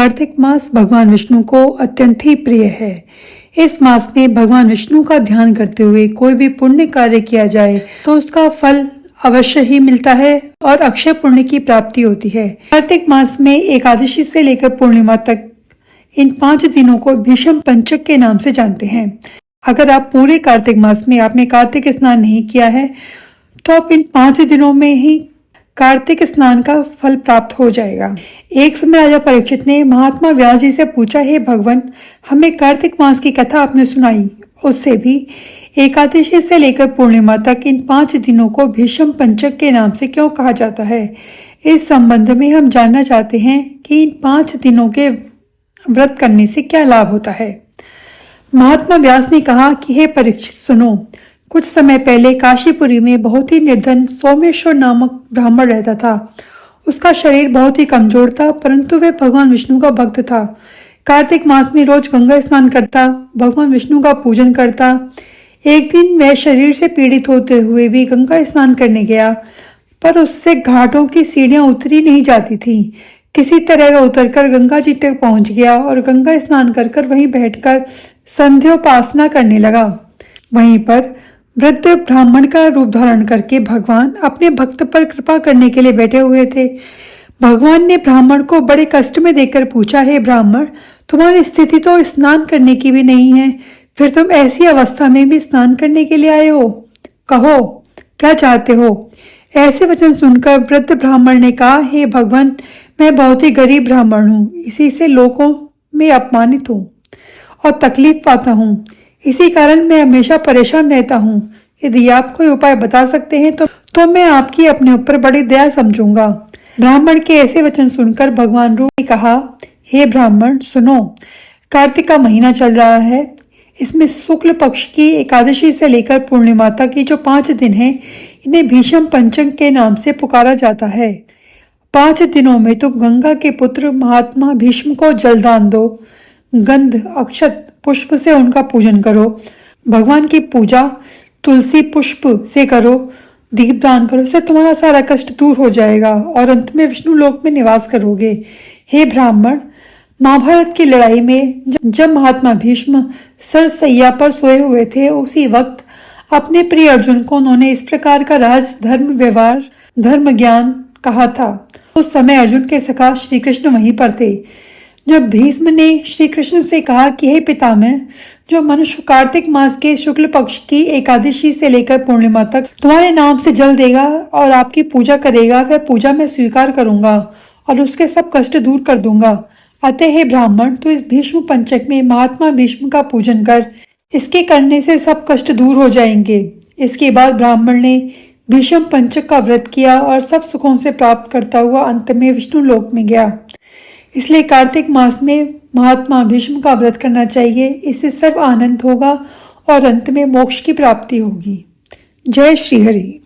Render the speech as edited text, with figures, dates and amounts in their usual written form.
कार्तिक मास भगवान विष्णु को अत्यंत ही प्रिय है। इस मास में भगवान विष्णु का ध्यान करते हुए कोई भी पुण्य कार्य किया जाए तो उसका फल अवश्य ही मिलता है और अक्षय पुण्य की प्राप्ति होती है। कार्तिक मास में एकादशी से लेकर पूर्णिमा तक इन 5 दिनों को भीष्म पंचक के नाम से जानते हैं। अगर आप पूरे कार्तिक मास में आपने कार्तिक स्नान नहीं किया है तो आप इन 5 दिनों में ही कार्तिक स्नान का फल प्राप्त हो जाएगा। एक समय राजा परीक्षित ने महात्मा व्यास जी से पूछा, हे भगवान, हमें कार्तिक मास की कथा आपने सुनाई, उससे भी एकादशी से लेकर पूर्णिमा तक इन 5 दिनों को भीष्म पंचक के नाम से क्यों कहा जाता है? इस संबंध में हम जानना चाहते हैं कि इन 5 दिनों के व्रत करने से क्या लाभ होता है। महात्मा व्यास ने कहा कि हे परीक्षित, सुनो। कुछ समय पहले काशीपुरी में बहुत ही निर्धन सोमेश्वर नामक ब्राह्मण रहता था। उसका शरीर बहुत ही कमजोर था, परंतु वह भगवान विष्णु का भक्त था। कार्तिक मास में रोज गंगा स्नान करता, भगवान विष्णु का पूजन करता। एक दिन वह शरीर से पीड़ित होते हुए भी गंगा स्नान करने गया, पर उससे घाटों की सीढ़ियां उतरी नहीं जाती थी। किसी तरह वह उतरकर गंगा जी तक पहुंच गया और गंगा स्नान कर वहीं बैठकर संध्योपासना करने लगा। वहीं पर वृद्ध ब्राह्मण का रूप धारण करके भगवान अपने भक्त पर कृपा करने के लिए बैठे हुए थे। भगवान ने ब्राह्मण को बड़े कष्ट में देखकर पूछा, हे ब्राह्मण, तुम्हारी स्थिति तो स्नान करने की भी नहीं है, फिर तुम ऐसी अवस्था में भी स्नान करने के लिए आए हो? कहो, क्या चाहते हो? ऐसे वचन सुनकर वृद्ध ब्राह्मण ने कहा, हे भगवान, मैं बहुत ही गरीब ब्राह्मण हूँ, इसी से लोगों में अपमानित हूँ और तकलीफ पाता हूँ। इसी कारण मैं हमेशा परेशान रहता हूँ। यदि आप कोई उपाय बता सकते हैं तो मैं आपकी अपने ऊपर बड़ी दया समझूंगा। ब्राह्मण के ऐसे वचन सुनकर भगवान रूप ने कहा, हे ब्राह्मण, सुनो। कार्तिक का महीना चल रहा है। इसमें शुक्ल पक्ष की एकादशी से लेकर पूर्णिमा तक ये जो 5 दिन हैं, इन्हें भीष्म पंचक के नाम से पुकारा जाता है। 5 दिनों में तुम गंगा के पुत्र महात्मा भीष्म को जलदान दो, गंध अक्षत पुष्प से उनका पूजन करो, भगवान की पूजा तुलसी पुष्प से करो, दीपदान करो, इससे तुम्हारा सारा कष्ट दूर हो जाएगा और अंत में विष्णु लोक में निवास करोगे। हे ब्राह्मण, महाभारत की लड़ाई में जब महात्मा भीष्म सरसैया पर सोए हुए थे, उसी वक्त अपने प्रिय अर्जुन को उन्होंने इस प्रकार का राज धर्म व्यवहार धर्म ज्ञान कहा था। उस समय अर्जुन के सखा श्री कृष्ण वहीं पर थे। जब भीष्म ने श्री कृष्ण से कहा कि हे पितामह, जो मनुष्य कार्तिक मास के शुक्ल पक्ष की एकादशी से लेकर पूर्णिमा तक तुम्हारे नाम से जल देगा और आपकी पूजा करेगा, वह पूजा मैं स्वीकार करूंगा और उसके सब कष्ट दूर कर दूंगा। अतः हे ब्राह्मण, तो इस भीष्म पंचक में महात्मा भीष्म का पूजन कर, इसके करने से सब कष्ट दूर हो जाएंगे। इसके बाद ब्राह्मण ने भीष्म पंचक का व्रत किया और सब सुखों से प्राप्त करता हुआ अंत में विष्णु लोक में गया। इसलिए कार्तिक मास में महात्मा भीष्म का व्रत करना चाहिए। इससे सर्व आनंद होगा और अंत में मोक्ष की प्राप्ति होगी। जय श्री हरि।